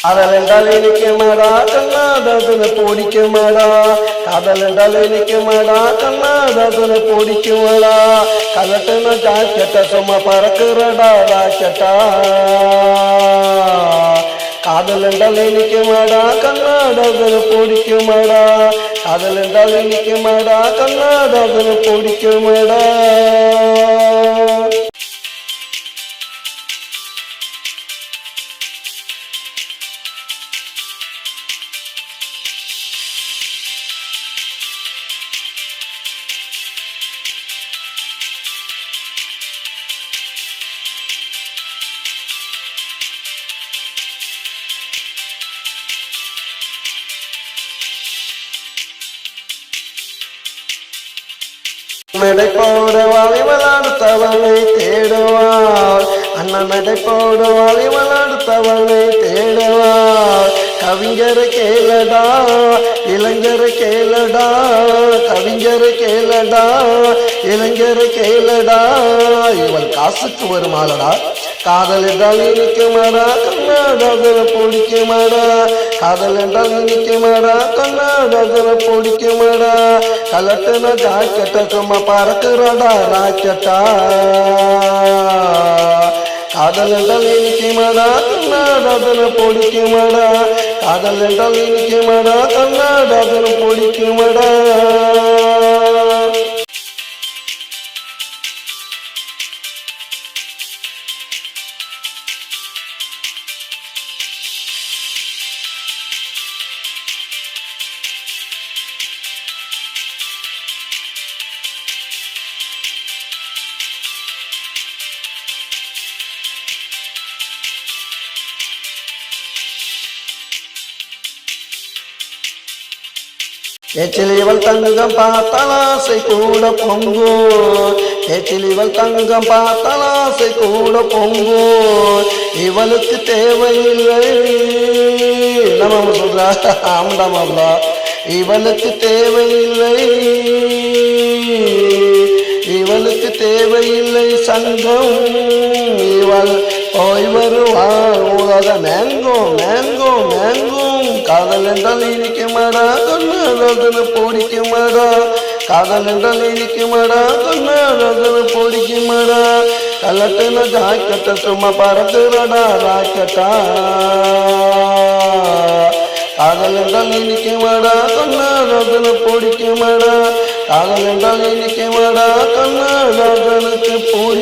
காதல் என்றால் இனிக்குமாடா கண்ணாதாசனை பிடிக்குமாடா காதல் என்றால் இனிக்குமாடா கண்ணாதாசனை பிடிக்குமாடா கலட்டுன ஜாக்கெட்ட சும்மா பறக்குறடா ராக்கெட்டா காதல் என்றால் இனிக்குமாடா கண்ணாதாசனை பிடிக்குமாடா காதல் என்றால் இனிக்குமாடா கண்ணாதாசனை பிடிக்குமாடா நடை போட வாலிபல் அடுத்தவளை தேடுவாள் அண்ணன் நடை போட வாலிபல் அடுத்தவளை தேடுவாள் கவிஞரை கேளடா இளைஞரை கேளடா கவிஞரை கேளடா இளைஞரை கேளடா இவள் காசுக்கு வருமாளடா காதல் என்றால் இனிக்குமாடா கண்ணாதாசனை பிடிக்குமாடா காதல் என்றால் இனிக்குமாடா கண்ணாதாசனை பிடிக்குமாடா கலட்டுன ஜாக்கெட்ட சும்மா பறக்குறடா ராக்கெட்டா காதல் என்றால் இனிக்குமாடா கண்ணாதாசனை பிடிக்குமாடா காதல் என்றால் இனிக்குமாடா கண்ணாதாசனை பிடிக்குமாடா ஏச்சிலிவள் தங்கம் பார்த்தலாசை கூட பொங்கு ஏச்சிலிவள் தங்கம் பார்த்தலாசை கூட பொங்கு இவளுக்கு தேவையில்லை நம்ம சொல்றா ஆமாம்டா இவளுக்கு தேவையில்லை இவளுக்கு தேவையில்லை சங்கம் இவள் போய் வருவாள் உலக மேங்கோ மேங்கோ மேங்கோ காதல் என்றால் இனிக்குமாடா கண்ணாதாசனை பிடிக்குமாடா காதல் என்றால் இனிக்குமாடா கண்ணாதாசனை பிடிக்குமாடா கலட்டுன ஜாக்கெட்ட சும்மா பறக்குறடா ராக்கெட்டா காதல் என்றால் இனிக்குமாடா கண்ணாதாசனை பிடிக்குமாடா காதல் என்றால் இனிக்குமாடா கண்ணாதாசனுக்கு பிடி